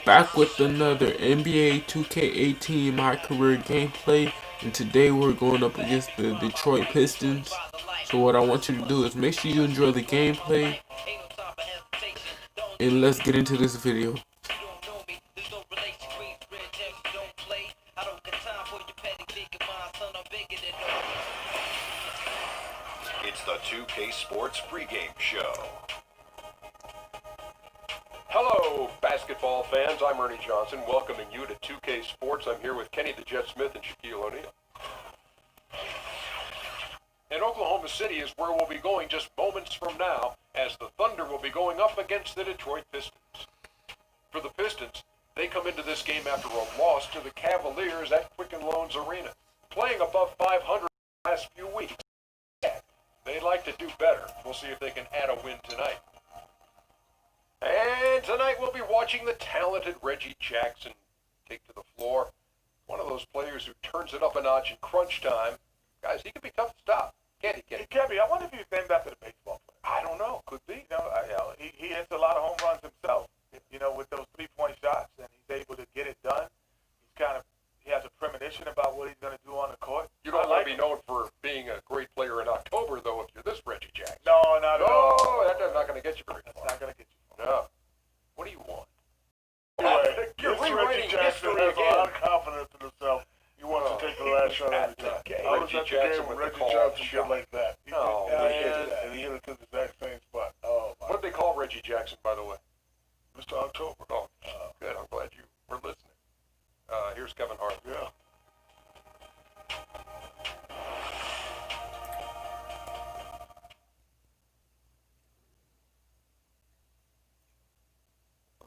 Back with another NBA 2K18 My Career gameplay, and today we're going up against the Detroit Pistons. So what I want you to do is make sure you enjoy the gameplay, and let's get into this video. It's the 2K Sports pregame show. Hello, basketball fans. I'm Ernie Johnson, welcoming you to 2K Sports. I'm here with Kenny the Jet Smith and Shaquille O'Neal. And Oklahoma City is where we'll be going just moments from now, as the Thunder will be going up against the Detroit Pistons. For the Pistons, they come into this game after a loss to the Cavaliers at Quicken Loans Arena, playing above 500 the last few weeks. They'd like to do better. We'll see if they can add a win tonight. And tonight we'll be watching the talented Reggie Jackson take to the floor. One of those players who turns it up a notch in crunch time. Guys, he can be tough to stop. Can't he? He can be. I wonder if he's named after the baseball player. I don't know. Could be. He hits a lot of home runs himself, with those three-point shots, and he's able to get it done. He has a premonition about what he's going to do on the court. You don't want to be known for being a great player in October, though, if you're this Reggie Jackson. No, not at all. No, that's not going to get you very far. That's not going to get you far. No. What do you want? Anyway, You're rewriting Reggie Jackson history has again. a lot of confidence in himself. He wants to take the last shot of the game. I was at the game when Reggie Jackson did like that. He hit it to the exact same spot. Oh, my. What did they call Reggie Jackson, by the way? Mr. October. Oh, good. I'm glad you were listening. Here's Kevin Hart. Yeah.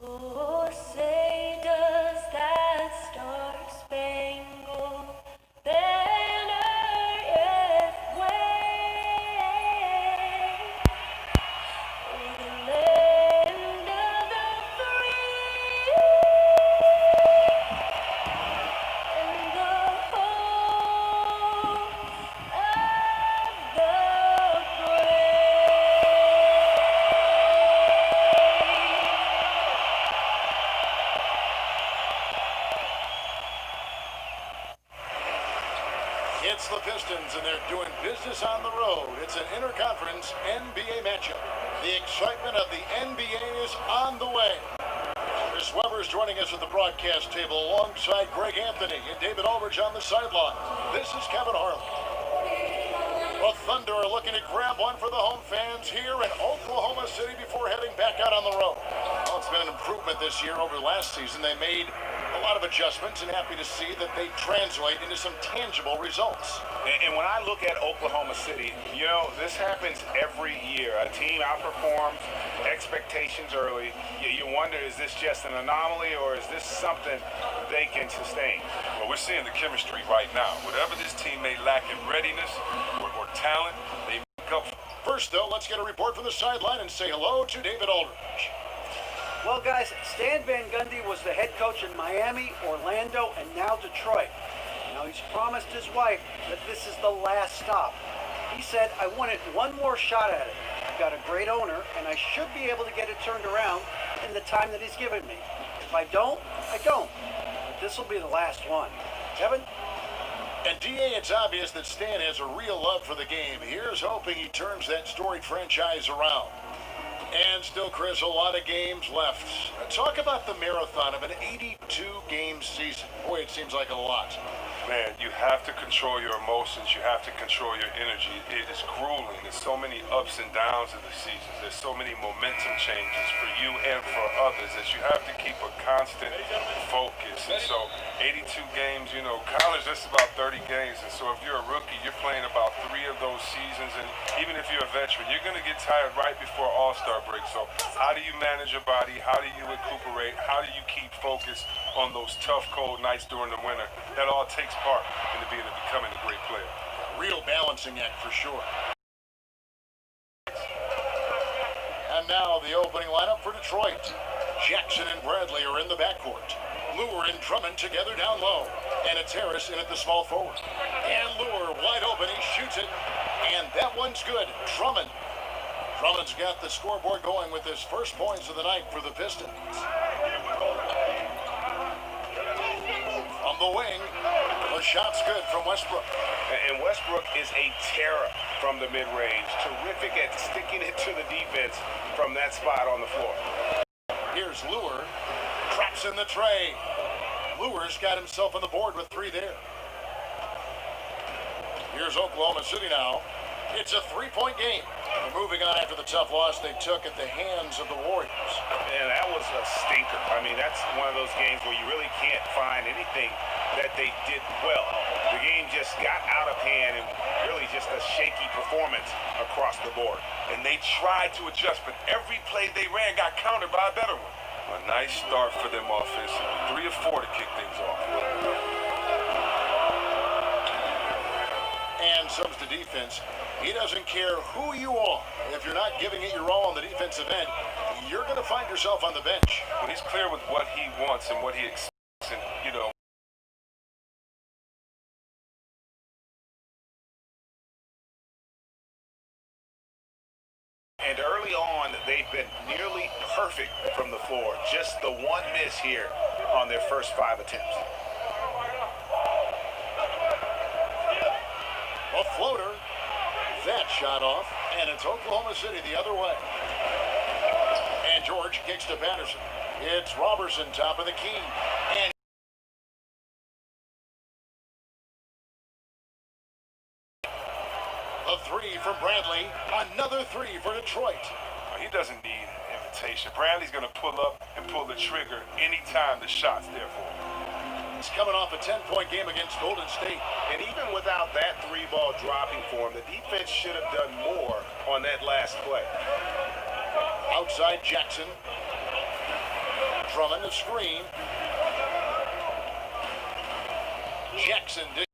Oh, say does that star-spangled banner yet wave o'er the land of the free and the home of the brave? It's the Pistons, and they're doing business on the road. It's an interconference NBA matchup. The excitement of the NBA is on the way. Chris Webber is joining us at the broadcast table alongside Greg Anthony and David Aldridge on the sideline. This is Kevin Harlan. The Thunder are looking to grab one for the home fans here in Oklahoma City before heading back out on the road. Well, it's been an improvement this year over last season. They made a lot of adjustments, and happy to see that they translate into some tangible results. And when I look at Oklahoma City, this happens every year. A team outperforms expectations early. You wonder, is this just an anomaly, or is this something they can sustain? Well, we're seeing the chemistry right now. Whatever this team may lack in readiness or talent, they make up. First, though, let's get a report from the sideline and say hello to David Aldridge. Well, guys, Stan Van Gundy was the head coach in Miami, Orlando, and now Detroit. Now, he's promised his wife that this is the last stop. He said, I wanted one more shot at it. I've got a great owner, and I should be able to get it turned around in the time that he's given me. If I don't, I don't. But this will be the last one. Kevin? And DA, it's obvious that Stan has a real love for the game. Here's hoping he turns that storied franchise around. And still, Chris, a lot of games left. Talk about the marathon of an 82-game season. Boy, it seems like a lot. Man, you have to control your emotions. You have to control your energy. It is grueling. There's so many ups and downs of the season. There's so many momentum changes for you and for others that you have to keep a constant focus. And so 82 games, college, that's about 30 games. And so if you're a rookie, you're playing about 3 of those seasons. And even if you're a veteran, you're going to get tired right before All-Star break. So how do you manage your body? How do you recuperate? How do you keep focus on those tough, cold nights during the winter? That all takes part in becoming a great player. Real balancing act for sure. And now the opening lineup for Detroit. Jackson and Bradley are in the backcourt. Lure and Drummond together down low. And it's Harris in at the small forward. And Lure wide open. He shoots it. And that one's good. Drummond. Drummond's got the scoreboard going with his first points of the night for the Pistons. shot's good from Westbrook. And Westbrook is a terror from the mid-range. Terrific at sticking it to the defense from that spot on the floor. Here's Lure. Traps in the tray. Lure's got himself on the board with 3 there. Here's Oklahoma City now. It's a 3-point game. They're moving on after the tough loss they took at the hands of the Warriors. And that was a stinker. I mean, that's one of those games where you really can't find anything that they did well. The game just got out of hand and really just a shaky performance across the board. And they tried to adjust, but every play they ran got countered by a better one. A nice start for them offensively. 3 or 4 to kick things off. And some's the defense. He doesn't care who you are. If you're not giving it your all on the defensive end, you're going to find yourself on the bench. But he's clear with what he wants and what he expects. And, And early on, they've been nearly perfect from the floor. Just the one miss here on their first 5 attempts. A floater. That shot off, and it's Oklahoma City the other way. And George kicks to Patterson. It's Robertson top of the key. And a 3 from Bradley. Another 3 for Detroit. he doesn't need invitation. Bradley's going to pull up and pull the trigger anytime the shot's there for him. He's coming off a 10-point game against Golden State. And even without that 3-ball dropping for him, the defense should have done more on that last play. Outside Jackson. Drummond the screen. Jackson did.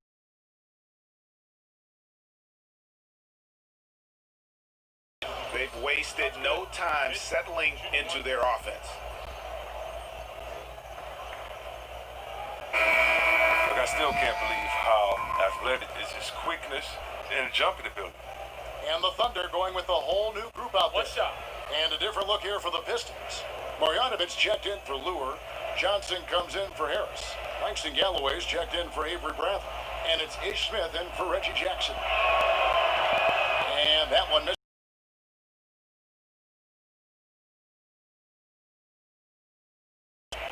They've wasted no time settling into their offense. Look, I still can't believe how athletic is his quickness and jumping ability. And the Thunder going with a whole new group out there. What's up? And a different look here for the Pistons. Marjanovic checked in for Lure. Johnson comes in for Harris. Langston Galloway's checked in for Avery Bradley. And it's Ish Smith in for Reggie Jackson. And that one missed.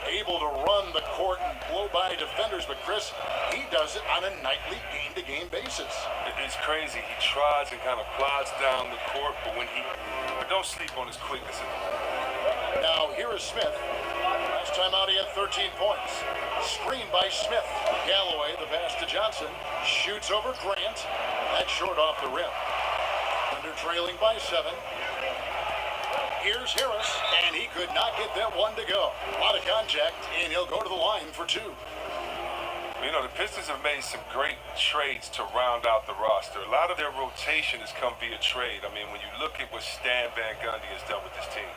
Able to run the court and blow by defenders, but Chris, he does it on a nightly game-to-game basis. It's crazy. He tries and kind of plods down the court, but don't sleep on his quickness. Now here is Smith. Last time out he had 13 points. Screen by Smith. Galloway, the pass to Johnson. Shoots over Grant. That's short off the rim. Under trailing by 7. Here's Harris, and he could not get that one to go. A lot of contact, and he'll go to the line for 2. You know, the Pistons have made some great trades to round out the roster. A lot of their rotation has come via trade. I mean, when you look at what Stan Van Gundy has done with this team.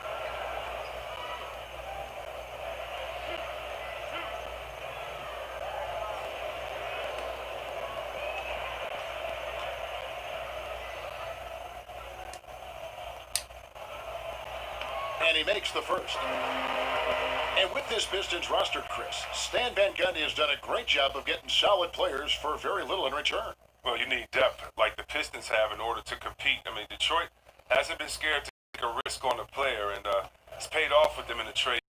And he makes the first. And with this Pistons roster, Chris, Stan Van Gundy has done a great job of getting solid players for very little in return. Well, you need depth like the Pistons have in order to compete. I mean, Detroit hasn't been scared to take a risk on a player, and it's paid off with them in the trade.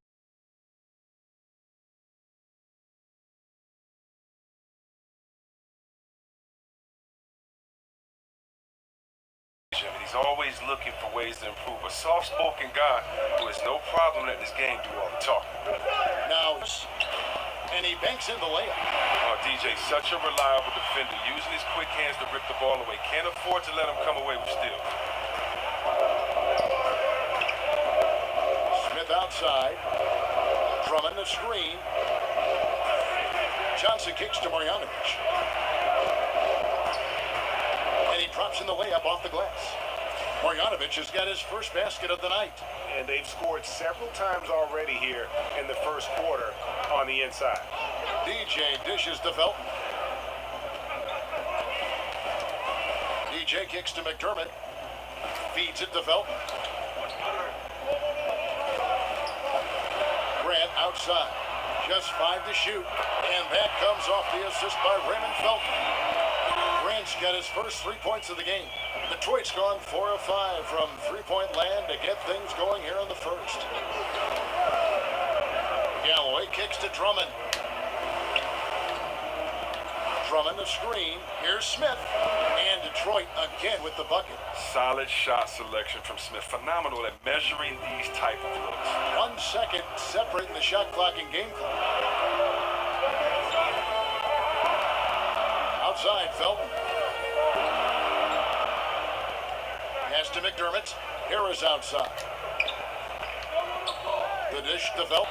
He's always looking for ways to improve. A soft-spoken guy who has no problem letting his game do all the talking. Now, and he banks in the layup. Oh, DJ, such a reliable defender, using his quick hands to rip the ball away. Can't afford to let him come away with steals. Smith outside. Drummond the screen. Johnson kicks to Marjanovic. And he drops in the layup off the glass. Marjanovic has got his first basket of the night. And they've scored several times already here in the first quarter on the inside. DJ dishes to Felton. DJ kicks to McDermott. Feeds it to Felton. Grant outside. Just 5 to shoot. And that comes off the assist by Raymond Felton. Grant's got his first 3 points of the game. Detroit's gone 4 of 5 from three-point land to get things going here in the first. Galloway kicks to Drummond. Drummond the screen. Here's Smith. And Detroit again with the bucket. Solid shot selection from Smith. Phenomenal at measuring these type of looks. 1 second separating the shot clock and game clock. Outside, Felton. Pass to McDermott. Harris outside. The dish to Felton.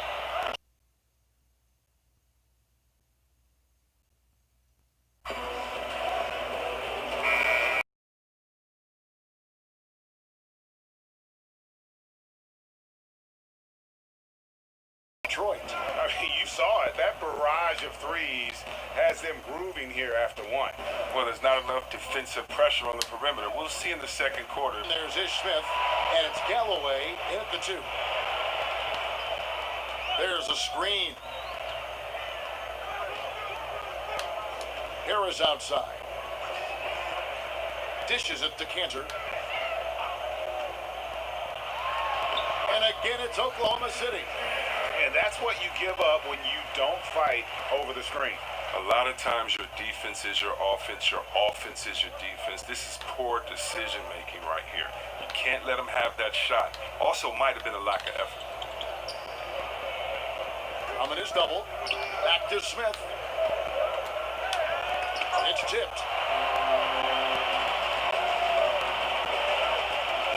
Detroit. I mean, you saw it. That barrage of threes has them grooving here after one. Well, there's not enough defensive pressure on the perimeter. We'll see in the second quarter. There's Ish Smith, and it's Galloway in at the 2. There's a screen. Harris outside. Dishes it to Cantor. And again, it's Oklahoma City. And that's what you give up when you don't fight over the screen. A lot of times your defense is your offense is your defense. This is poor decision making right here. You can't let them have that shot. Also might have been a lack of effort. Drummond is double. Back to Smith. It's tipped.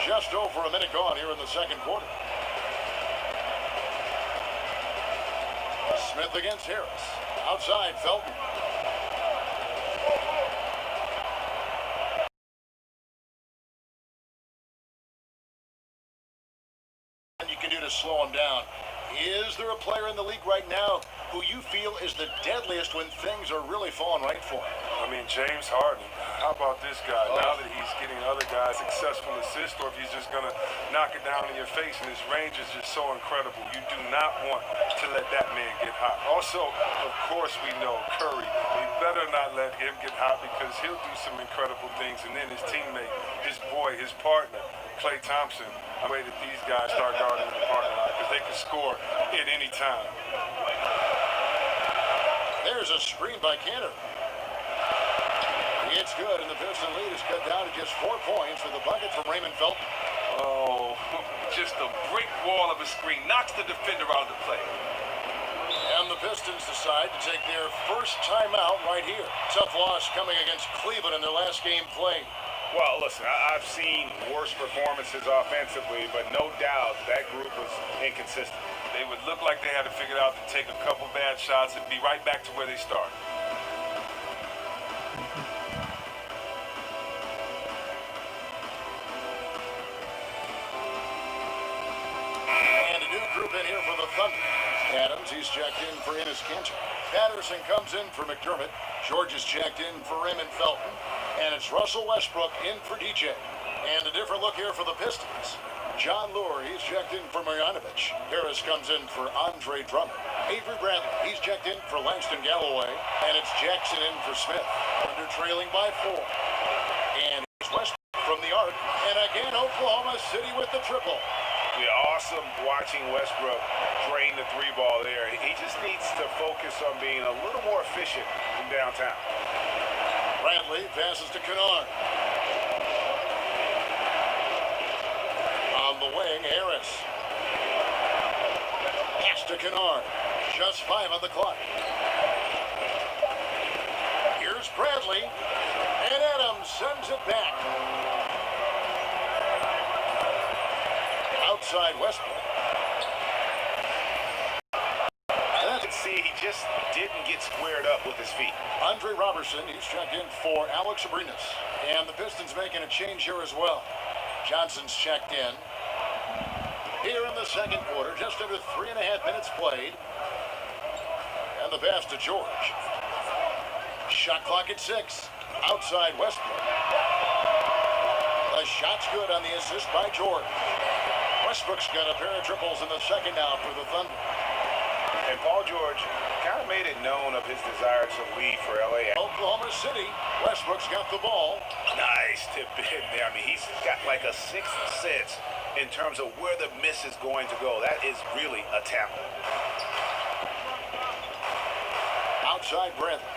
Just over a minute gone here in the second quarter. Smith against Harris. Outside, Felton. And you can do to slow him down. Is there a player in the league right now who you feel is the deadliest when things are really falling right for him? I mean, James Harden. How about this guy? Now that he's getting other guys successful assists, or if he's just going to knock it down in your face, and his range is just so incredible. You do not want to let that man get hot. Also, of course, we know Curry. We better not let him get hot because he'll do some incredible things. And then his teammate, his boy, his partner, Klay Thompson. I'm ready that these guys start guarding in the parking lot because they can score at any time. There's a screen by Cantor. It's good, and the Piston lead is cut down to just 4 points with a bucket from Raymond Felton. Oh, just a brick wall of a screen. Knocks the defender out of the play. And the Pistons decide to take their first timeout right here. Tough loss coming against Cleveland in their last game played. Well, listen, I've seen worse performances offensively, but no doubt that group was inconsistent. They would look like they had to figure it out to take a couple bad shots and be right back to where they started. And a new group in here for the Thunder. Adams, he's checked in for Enes Kanter. Patterson comes in for McDermott. George is checked in for Raymond Felton. And it's Russell Westbrook in for DJ. And a different look here for the Pistons. John Lure, he's checked in for Marjanovic. Harris comes in for Andre Drummond. Avery Bradley, he's checked in for Langston Galloway. And it's Jackson in for Smith. Thunder trailing by 4. And it's Westbrook from the arc. And again, Oklahoma City with the triple. Yeah, awesome watching Westbrook drain the 3-ball there. He just needs to focus on being a little more efficient from downtown. Bradley passes to Kennard. On the wing, Harris. Pass to Kennard. Just 5 on the clock. Here's Bradley. And Adams sends it back. Outside Westbrook. You can see he just didn't get squared up with his feet. Andre Robertson, he's checked in for Alex Abrinas. And the Pistons making a change here as well. Johnson's checked in. Here in the second quarter, just under 3.5 minutes played. And the pass to George. Shot clock at 6. Outside Westbrook. The shot's good on the assist by George. Westbrook's got a pair of triples in the second now for the Thunder. And Paul George kind of made it known of his desire to leave for LA. Oklahoma City. Westbrook's got the ball. Nice tip in there. I mean, he's got like a sixth sense in terms of where the miss is going to go. That is really a talent. Outside Bradley.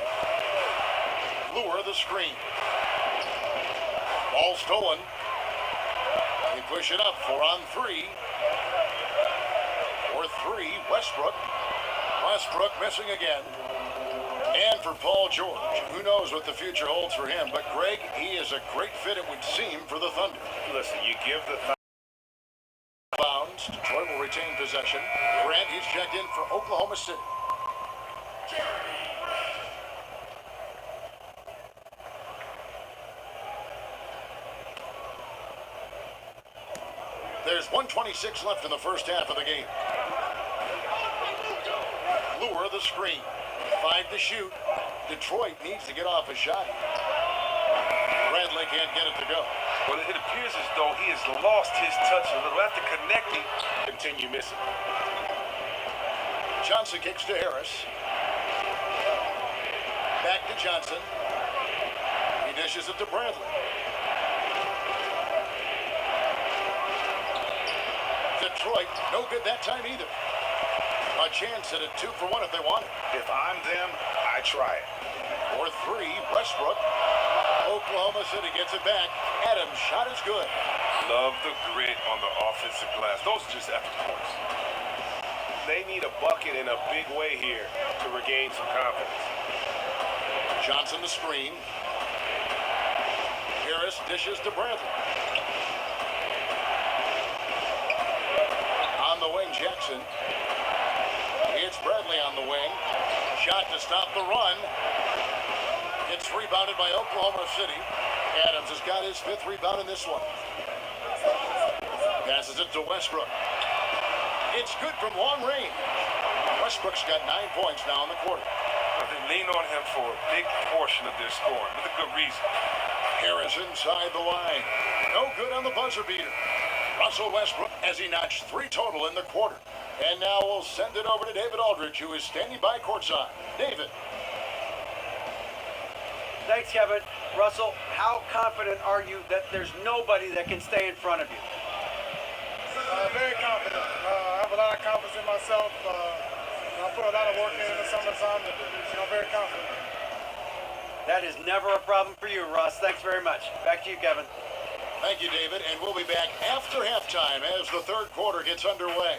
Lure the screen. Ball stolen. They push it up 4 on 3. For 3, Westbrook. Westbrook missing again. And for Paul George, who knows what the future holds for him. But Greg, he is a great fit, it would seem, for the Thunder. Listen, you give the Bounds. Detroit will retain possession. Grant, he's checked in for Oklahoma City. There's 1:26 left in the first half of the game. Lure the screen. 5 to shoot. Detroit needs to get off a shot. Bradley can't get it to go. Well, it appears as though he has lost his touch a little. After connecting, continue missing. Johnson kicks to Harris. Back to Johnson. He dishes it to Bradley. Detroit, no good that time either. A chance at a 2 for 1 if they want it. If I'm them, I try it. For 3, Westbrook. Oklahoma City gets it back. Adams' shot is good. love the grit on the offensive glass. Those are just epic points. They need a bucket in a big way here to regain some confidence. Johnson the screen. Harris dishes to Bradley. On the wing, Jackson. It's Bradley on the wing. Shot to stop the run. It's rebounded by Oklahoma City. Adams has got his 5th rebound in this one. Passes it to Westbrook. It's good from long range. Westbrook's got 9 points now in the quarter. They lean on him for a big portion of their scoring with a good reason. Harris inside the line. No good on the buzzer beater. Russell Westbrook as he notched 3 total in the quarter. And now we'll send it over to David Aldridge, who is standing by courtside. David. Thanks, Kevin. Russell, how confident are you that there's nobody that can stay in front of you? Very confident. I have a lot of confidence in myself. I put a lot of work in the summertime. I'm very confident. That is never a problem for you, Russ. Thanks very much. Back to you, Kevin. Thank you, David. And we'll be back after halftime as the third quarter gets underway.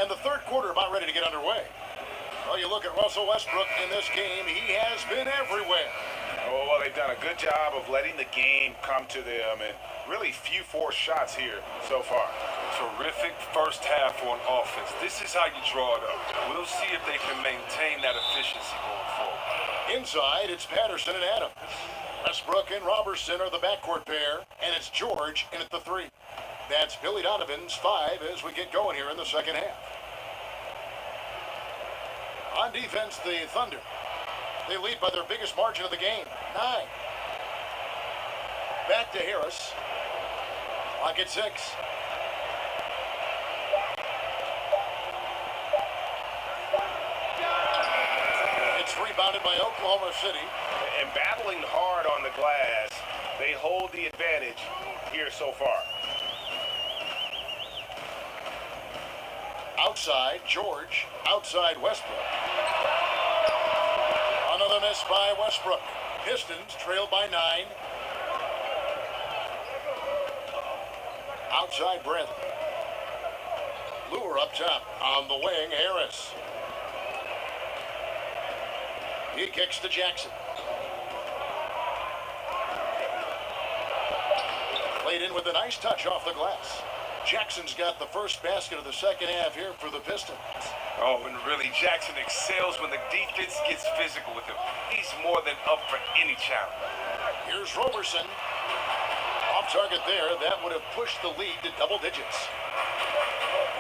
And the third quarter about ready to get underway. Well, you look at Russell Westbrook in this game, he has been everywhere. Oh, well, they've done a good job of letting the game come to them, and really few forced shots here so far. Terrific first half on offense. This is how you draw it up. We'll see if they can maintain that efficiency going forward. Inside, it's Patterson and Adams. Westbrook and Robertson are the backcourt pair, and it's George in at the 3. That's Billy Donovan's 5 as we get going here in the second half. On defense, the Thunder. They lead by their biggest margin of the game, 9. Back to Harris. Clock at 6. It's rebounded by Oklahoma City. And battling hard on the glass, they hold the advantage here so far. Outside, George. Outside, Westbrook. Another miss by Westbrook. Pistons trail by 9. Outside, Bradley. Lure up top. On the wing, Harris. He kicks to Jackson. Played in with a nice touch off the glass. Jackson's got the first basket of the second half here for the Pistons. Oh, and really, Jackson excels when the defense gets physical with him. He's more than up for any challenge. Here's Robertson. Off target there. That would have pushed the lead to double digits.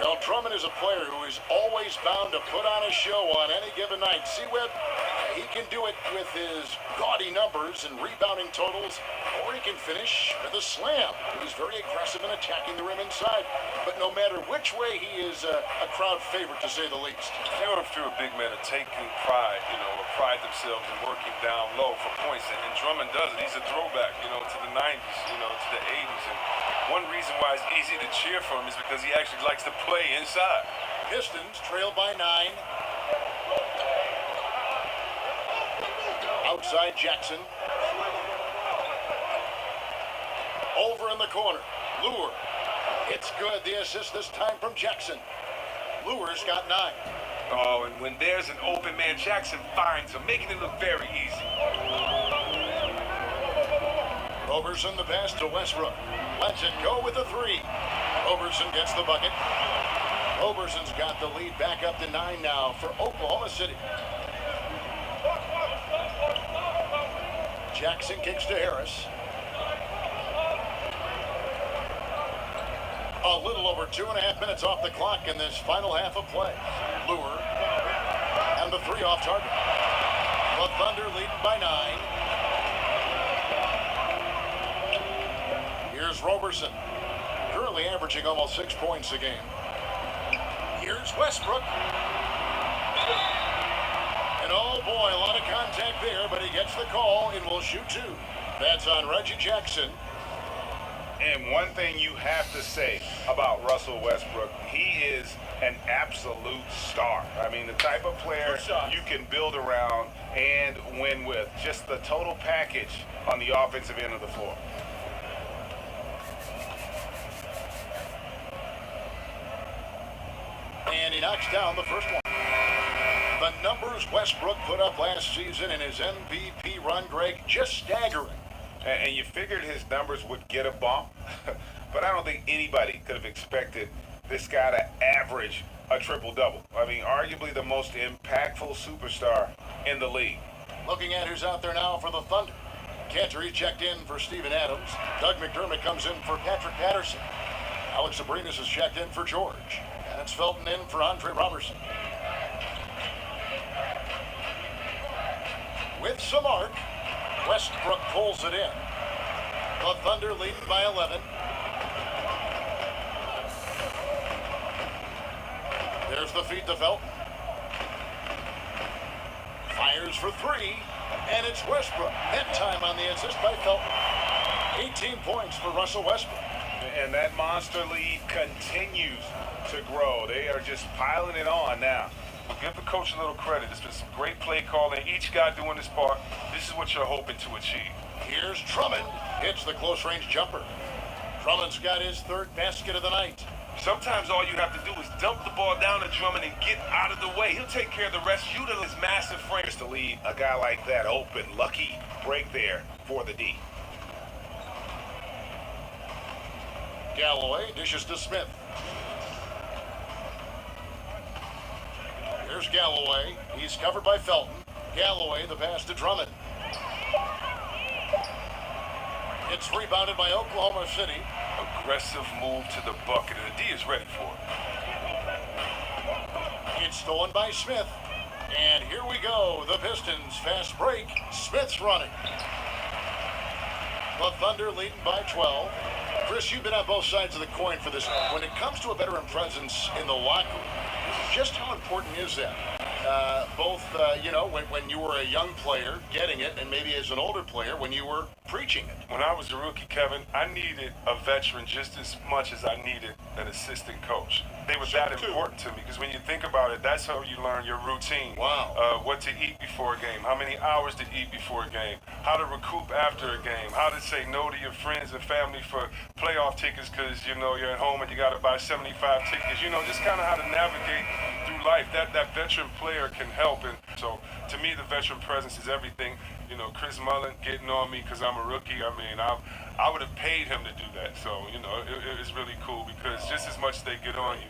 Well, Drummond is a player who is always bound to put on a show on any given night. See, Webb, he can do it with his gaudy numbers and rebounding totals, or he can finish with a slam. He's very aggressive in attacking the rim inside. But no matter which way, he is a crowd favorite, to say the least. There are a few big men are taking pride, or pride themselves in working down low for points. And Drummond does it. He's a throwback, to the 90s, to the 80s. And one reason why it's easy to cheer for him is because he actually likes to play inside. Pistons trail by 9. Outside Jackson. Over in the corner. Lure. It's good. The assist this time from Jackson. Lure's got 9. Oh, and when there's an open man, Jackson finds him, making it look very easy. Roberson the pass to Westbrook. Lets it go with the 3. Roberson gets the bucket. Roberson's got the lead back up to 9 now for Oklahoma City. Jackson kicks to Harris. A little over 2.5 minutes off the clock in this final half of play. Lure. And the 3 off target. The Thunder lead by 9. Here's Roberson. Currently averaging almost 6 points a game. Here's Westbrook. And oh boy, a lot of contact there, but he gets the call and will shoot 2. That's on Reggie Jackson. And one thing you have to say about Russell Westbrook, he is an absolute star. I mean, the type of player you can build around and win with. Just the total package on the offensive end of the floor. And he knocks down the first one. The numbers Westbrook put up last season in his MVP run, Greg, just staggering. And you figured his numbers would get a bump, but I don't think anybody could have expected this guy to average a triple-double. I mean, arguably the most impactful superstar in the league. Looking at who's out there now for the Thunder. Cantor checked in for Steven Adams. Doug McDermott comes in for Patrick Patterson. Alex Abrinas is checked in for George. And it's Felton in for Andre Robertson. With some arc, Westbrook pulls it in. The Thunder lead by 11. There's the feed to Felton. Fires for 3, and it's Westbrook. That time on the assist by Felton. 18 points for Russell Westbrook. And that monster lead continues to grow. They are just piling it on now. Well, give the coach a little credit. There's been some great play calling. Each guy doing his part. This is what you're hoping to achieve. Here's Drummond. Hits the close-range jumper. Drummond's got his 3rd basket of the night. Sometimes all you have to do is dump the ball down to Drummond and get out of the way. He'll take care of the rest. Shoot his massive frame. Just to leave a guy like that open. Lucky break there for the D. Galloway dishes to Smith. Here's Galloway. He's covered by Felton. Galloway, the pass to Drummond. It's rebounded by Oklahoma City. Aggressive move to the bucket, and the D is ready for it. It's stolen by Smith. And here we go. The Pistons fast break. Smith's running. The Thunder leading by 12. Chris, you've been on both sides of the coin for this. When it comes to a veteran presence in the locker room, just how important is that? When you were a young player getting it, and maybe as an older player when you were preaching it. When I was a rookie, Kevin, I needed a veteran just as much as I needed an assistant coach. They were that important to me because when you think about it, that's how you learn your routine. Wow. What to eat before a game, how many hours to eat before a game, how to recoup after a game, how to say no to your friends and family for playoff tickets because, you're at home and you got to buy 75 tickets. Just kind of how to navigate through life. That veteran player can help. And so, to me, the veteran presence is everything. Chris Mullin getting on me because I'm a rookie. I mean, I would have paid him to do that. So, it's really cool because just as much as they get on you,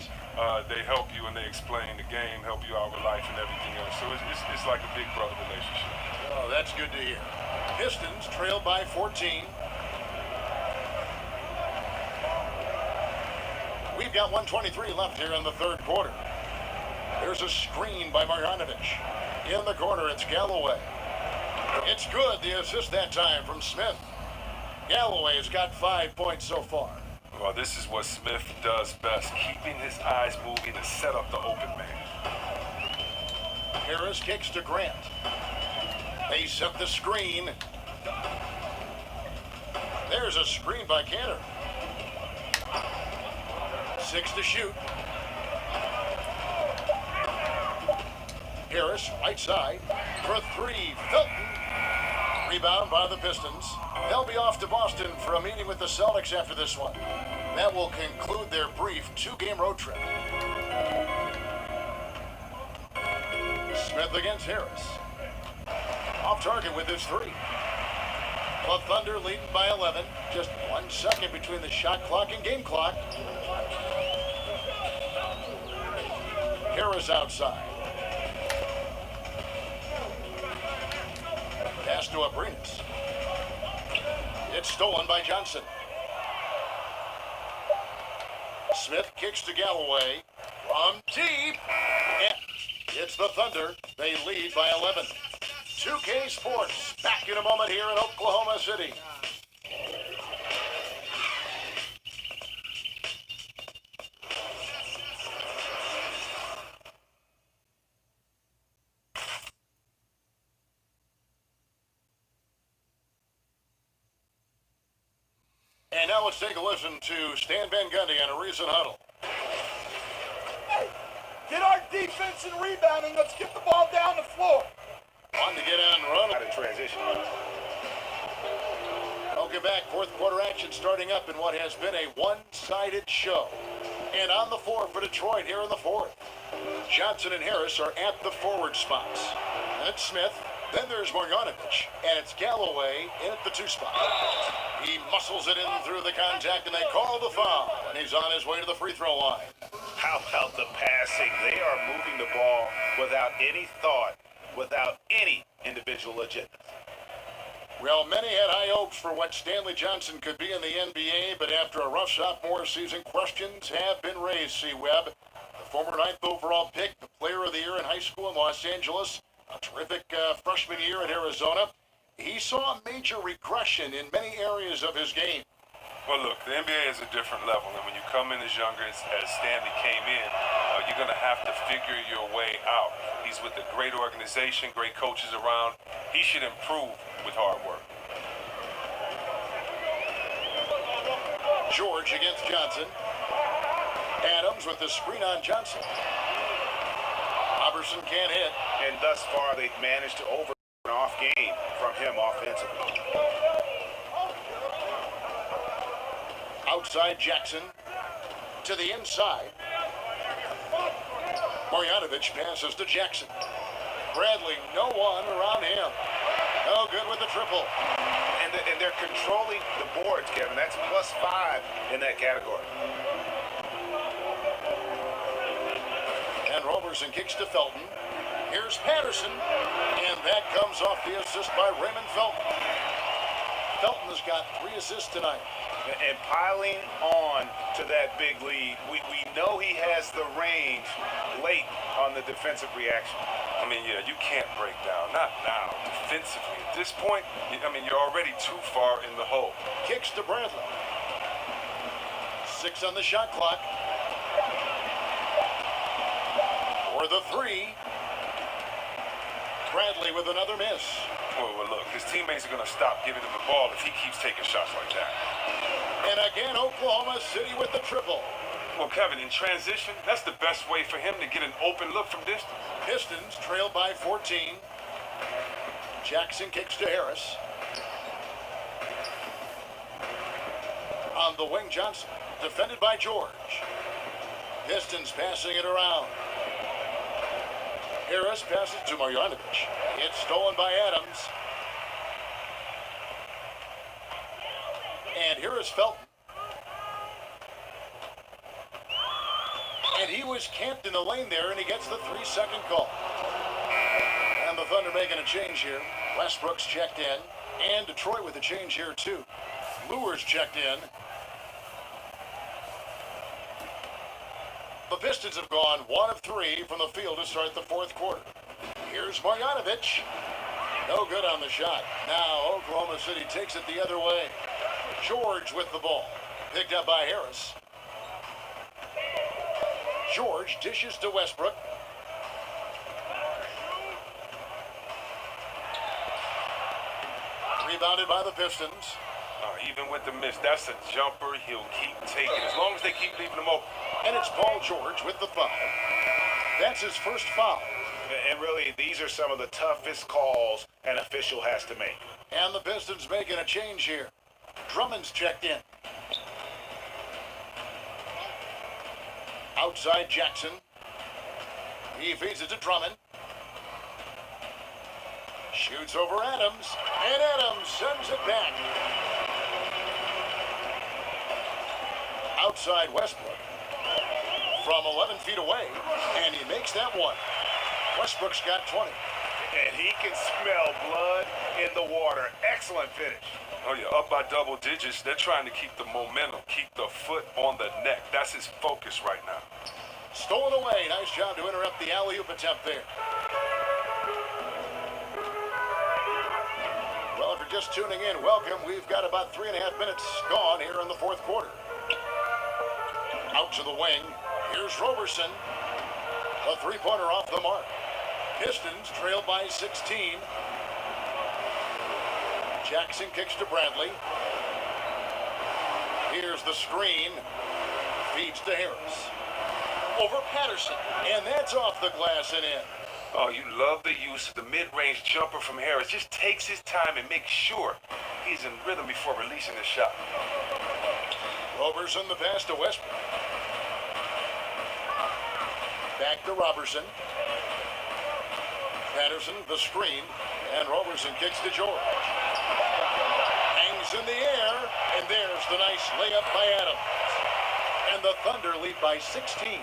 they help you and they explain the game, help you out with life and everything else. So it's like a big brother relationship. Oh, that's good to hear. Pistons trail by 14. We've got 1:23 left here in the third quarter. There's a screen by Marjanovic. In the corner, it's Galloway. It's good, the assist that time from Smith. Galloway has got 5 points so far. Well, this is what Smith does best, keeping his eyes moving to set up the open man. Harris kicks to Grant. They set the screen. There's a screen by Cantor. 6 to shoot. Harris, right side, for 3. Felton. Rebound by the Pistons. They'll be off to Boston for a meeting with the Celtics after this one. That will conclude their brief 2-game road trip. Smith against Harris. Off target with his 3. The Thunder leading by 11. Just 1 second between the shot clock and game clock. Harris outside. Pass to Abrinas. It's stolen by Johnson. Smith kicks to Galloway. From deep. And it's the Thunder. They lead by 11. 2K Sports back in a moment here in Oklahoma City. And now let's take a listen to Stan Van Gundy on a recent huddle. Get our defense and rebounding. Let's get the ball down the floor. On to get on run. Out of transition. Welcome back. Fourth quarter action starting up in what has been a one-sided show. And on the floor for Detroit here in the fourth. Johnson and Harris are at the forward spots. That's Smith. Then there's Marjanovic. And it's Galloway in at the 2 spot. He muscles it in through the contact, and they call the foul. And he's on his way to the free throw line. How about the passing? They are moving the ball without any thought, without any individual agenda. Well, many had high hopes for what Stanley Johnson could be in the NBA, but after a rough sophomore season, questions have been raised, C-Webb. The former 9th overall pick, the player of the year in high school in Los Angeles, a terrific freshman year at Arizona. He saw a major regression in many areas of his game. Well, look, the NBA is a different level, and when you come in as younger as Stanley came in, you're going to have to figure your way out. He's with a great organization, great coaches around. He should improve with hard work. George against Johnson. Adams with the screen on Johnson. Robertson can't hit. And thus far, they've managed to over an off game from him offensively. Outside Jackson to the inside. Marjanovic passes to Jackson. Bradley, no one around him. No good with the triple. And they're controlling the boards, Kevin. That's +5 in that category. And Roberson kicks to Felton. Here's Patterson. And that comes off the assist by Raymond Felton. Felton has got 3 assists tonight. And piling on to that big lead, we know he has the range late on the defensive reaction. I mean, yeah, you can't break down. Not now. Defensively, at this point, I mean, you're already too far in the hole. Kicks to Bradley. 6 on the shot clock. For the 3. Bradley with another miss. Well, look, his teammates are going to stop giving him the ball if he keeps taking shots like that. And again, Oklahoma City with the triple. Well, Kevin, in transition, that's the best way for him to get an open look from distance. Pistons trail by 14. Jackson kicks to Harris. On the wing, Johnson, defended by George. Pistons passing it around. Harris passes to Marjanovic. It's stolen by Adams. And here is Felton. And he was camped in the lane there, and he gets the 3-second call. And the Thunder making a change here. Westbrook's checked in. And Detroit with a change here, too. Luer's checked in. The Pistons have gone 1 of 3 from the field to start the fourth quarter. Here's Marjanovic. No good on the shot. Now Oklahoma City takes it the other way. George with the ball. Picked up by Harris. George dishes to Westbrook. Rebounded by the Pistons. Even with the miss, that's a jumper he'll keep taking as long as they keep leaving him open. And it's Paul George with the foul. That's his first foul. And really, these are some of the toughest calls an official has to make. And the Pistons making a change here. Drummond's checked in. Outside Jackson. He feeds it to Drummond. Shoots over Adams. And Adams sends it back. Outside Westbrook. From 11 feet away. And he makes that one. Westbrook's got 20. And he can smell blood in the water. Excellent finish. Oh, yeah, up by double digits. They're trying to keep the momentum, keep the foot on the neck. That's his focus right now. Stolen away. Nice job to interrupt the alley-oop attempt there. Well, if you're just tuning in, welcome. We've got about 3.5 minutes gone here in the fourth quarter. Out to the wing. Here's Roberson. A three-pointer off the mark. Pistons trail by 16. Jackson kicks to Bradley. Here's the screen. Feeds to Harris. Over Patterson. And that's off the glass and in. Oh, you love the use of the mid-range jumper from Harris. Just takes his time and makes sure he's in rhythm before releasing the shot. Roberson the pass to Westbrook. Back to Robertson. Patterson the screen. And Roberson kicks to George. Hangs in the air. And there's the nice layup by Adams. And the Thunder lead by 16.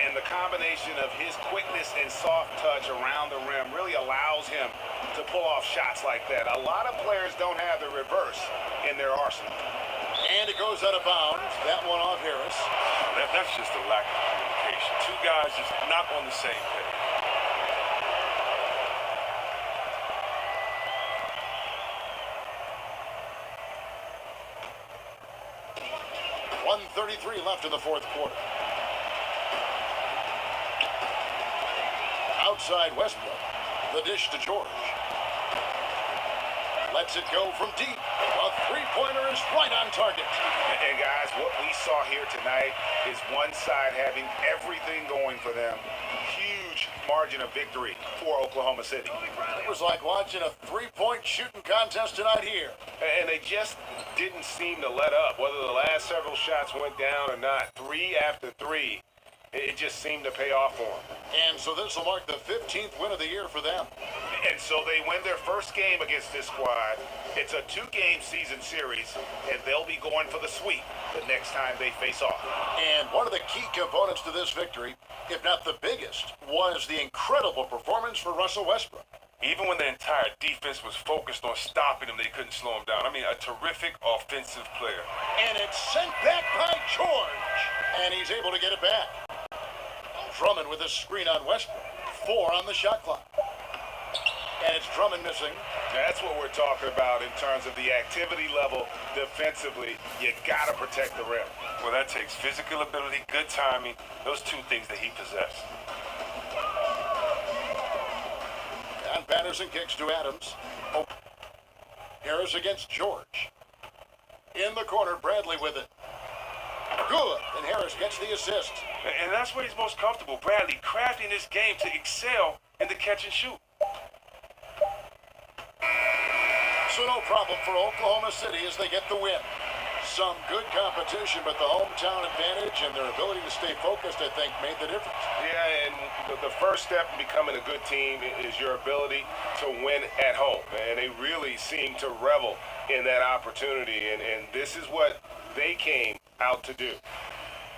And the combination of his quickness and soft touch around the rim really allows him to pull off shots like that. A lot of players don't have the reverse in their arsenal. And it goes out of bounds. That one off Harris. That's just a lack of communication. Two guys just not on the same page. .133 left in the fourth quarter. Outside Westbrook. The dish to George. Lets it go from deep. A three-pointer is right on target. And guys, what we saw here tonight is one side having everything going for them. Huge margin of victory for Oklahoma City. It was like watching a three-point shooting contest tonight here. And they just didn't seem to let up. Whether the last several shots went down or not, 3 after 3, it just seemed to pay off for them. And so this will mark the 15th win of the year for them. And so they win their first game against this squad. It's a 2-game season series, and they'll be going for the sweep the next time they face off. And one of the key components to this victory, if not the biggest, was the incredible performance for Russell Westbrook. Even when the entire defense was focused on stopping him, they couldn't slow him down. I mean, a terrific offensive player. And it's sent back by George. And he's able to get it back. Drummond with a screen on Westbrook. 4 on the shot clock. And it's Drummond missing. That's what we're talking about in terms of the activity level defensively. You got to protect the rim. Well, that takes physical ability, good timing, those two things that he possessed. And Patterson kicks to Adams. Oh. Harris against George. In the corner, Bradley with it. Good. And Harris gets the assist. And that's where he's most comfortable. Bradley crafting this game to excel in the catch and shoot. So no problem for Oklahoma City as they get the win. Some good competition, but the hometown advantage and their ability to stay focused, I think, made the difference. Yeah, and the first step in becoming a good team is your ability to win at home. And they really seem to revel in that opportunity. And this is what they came out to do.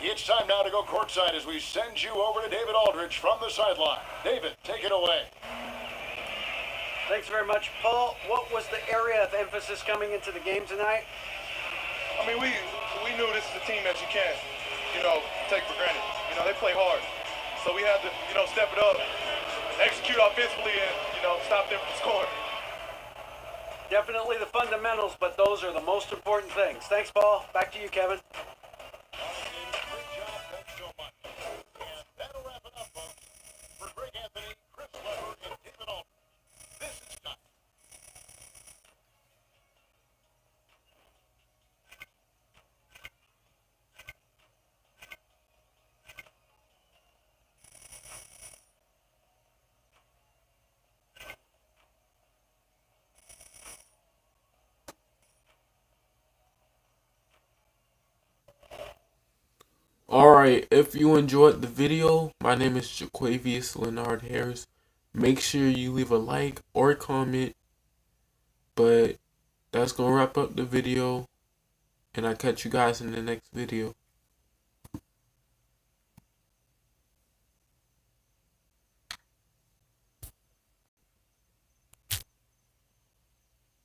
It's time now to go courtside as we send you over to David Aldridge from the sideline. David, take it away. Thanks very much, Paul. What was the area of emphasis coming into the game tonight? I mean, we knew this is a team that you can't, take for granted. they play hard. So we had to, step it up, execute offensively, and, stop them from scoring. Definitely the fundamentals, but those are the most important things. Thanks, Paul. Back to you, Kevin. Great job. Thanks so much. And that'll wrap it up, folks. For Greg Anthony, Chris Webber, and David Aldridge, this is time. Alright, if you enjoyed the video, my name is Jaquavius Leonard Harris. Make sure you leave a like or comment. But that's going to wrap up the video. And I'll catch you guys in the next video.